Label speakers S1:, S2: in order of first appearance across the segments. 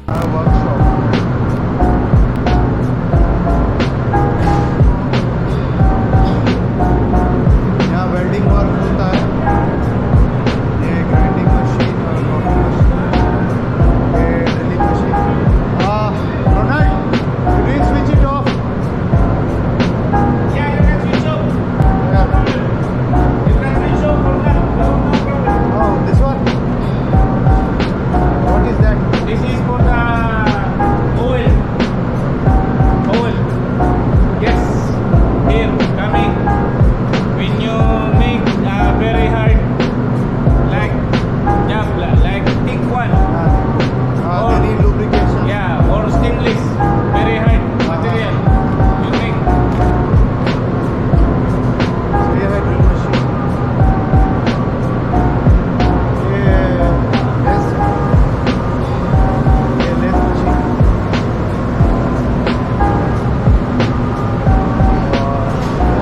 S1: Workshop. यहाँ welding work होता है। ये ग्राइंडिंग मशीन और कॉफी मशीन, ये drilling machine. Ronald, you didn't switch it off?
S2: Yeah, you can switch off.
S1: Yeah.
S2: You can switch off for that. No problem.
S1: Oh, this one? What is that?
S2: This is for the oil. Oil. Yes. Here, coming. When you make very hard, like job, like thick one.
S1: They need lubrication.
S2: Yeah, or stainless, very hard material. You make.
S1: So ये है drill machine. ये less machine. और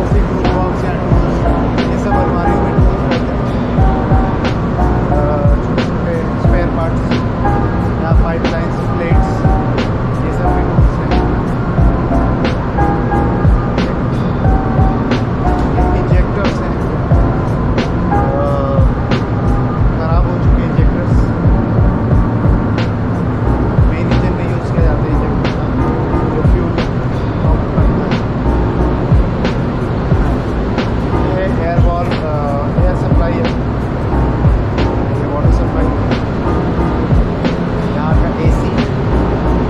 S1: ऐसे tool box या tools, ये सब अलमारियों में टूल्स रहते हैं। छोटे छोटे स्पेयर पार्ट्स या पाइपलाइंस, प्लेट्स, ये सब भी टूल्स हैं। इंजेक्टर्स हैं, खराब हो चुके इंजेक्टर्स। मेन इंजन में यूज़ किया जाता है इंजेक्टर का, जो फ्यूल पंप करता है। ये एयर वॉल, एयर सप्लाई है, ये वाटर सप्लाई। यहाँ का एसी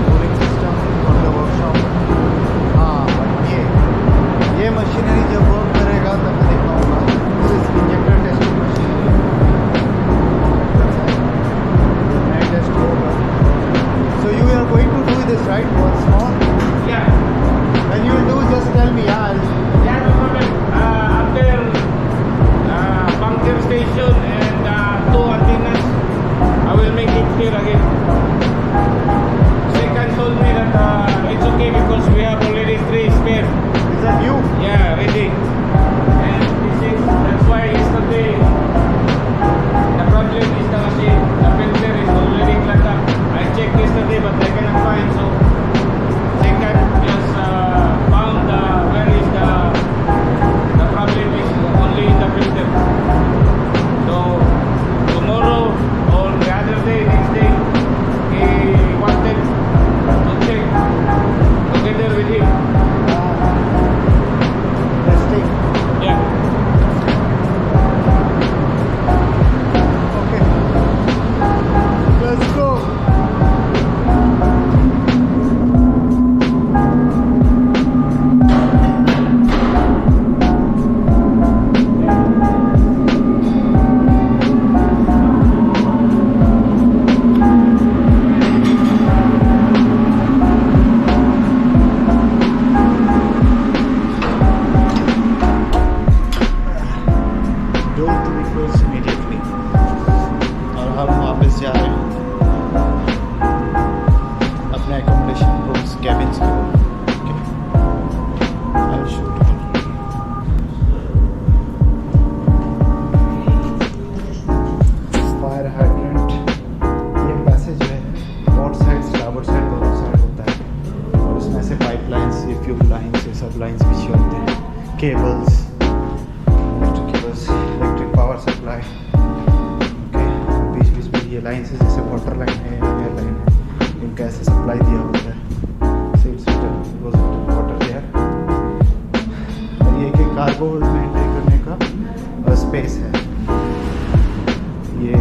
S1: कूलिंग सिस्टम और द वर्कशॉप। हाँ, बट ये मशीनरी जब वर्क करेगा तब मैं दिखाऊंगा। दिस इंजेक्टर टेस्टिंग मशीन नई टेस्ट होगा। So you are going to do this right once more?
S2: Yeah.
S1: When you will do just tell me.
S2: Yeah, no problem. After bunker station and 2 antennas, I will make it here again. Second told me that it's okay because we have already 3 spare.
S1: Is that you?
S2: Yeah, ready. And that's why yesterday the problem is the machine. The filter is already clogged up. I checked yesterday but I cannot find, so second just found where is the problem is only in the filter. So tomorrow or the other day, next day, he wanted to check together with him.
S1: Testing.
S2: Yeah.
S1: Okay. Let's go. Door to be closed immediately. और हम वापस जा रहे हैं अपने accommodation rooms, cabins की ओर। Okay. I'll shoot it. Fire hydrant, ये passage है, नॉर्थ साइड, स्टारबोर्ड साइड, दोनों साइड होता है। और उसमें से पाइपलाइंस, ये फ्यूल लाइन्स, ये सब लाइन्स बिछे होते हैं, cables, electric power supply. Okay, बीच बीच में ये लाइन से जैसे वाटर लाइन है, एयर लाइन है, इनका ऐसे सप्लाई दिया होता है। So it's water there। और ये एक कार्गो होल्ड में एंट्री करने का स्पेस है। ये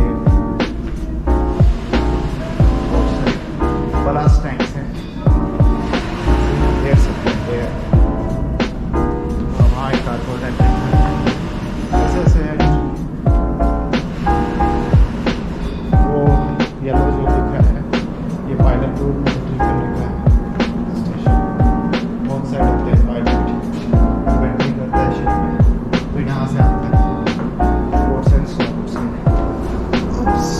S1: बलास्ट टैंक्स हैं, एयर सप्लाई, एयर। वहाँ एक कार्गो होल्ड एंट्री ऐसे ऐसे है। वो येलो जो दिख रहा है, ये पायलट रूम में एंट्री करने का स्टेशन। बहुत साइड होते हैं पायलट, जब एंट्री करता है शिप में तो यहाँ से आता है पोर्ट्स एंड स्टॉप्स में। Oops.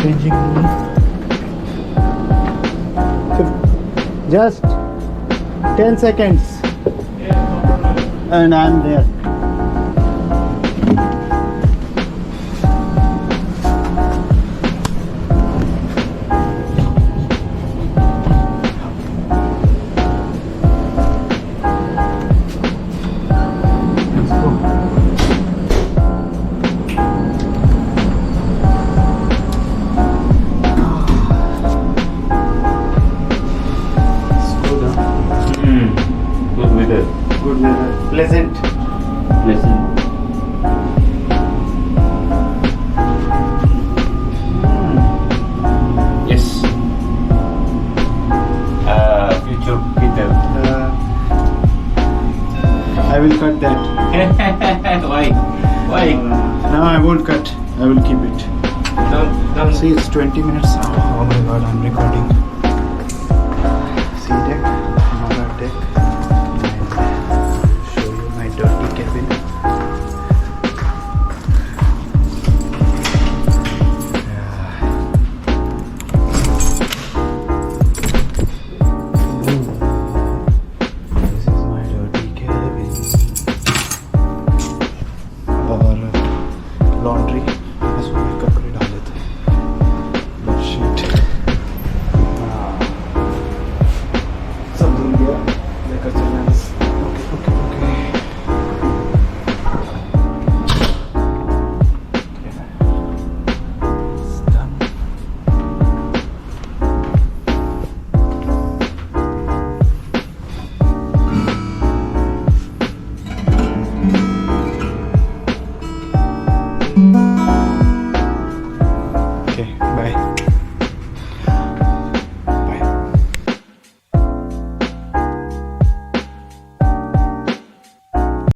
S1: changing room. Just 10 seconds and I'm there.
S2: Good weather.
S1: Good weather. Pleasant.
S2: Yes. Future Peter.
S1: I will cut that.
S2: Why?
S1: No, I won't cut. I will keep it.
S2: Don't
S1: See, it's 20 minutes. Oh my god, I'm recording. See that?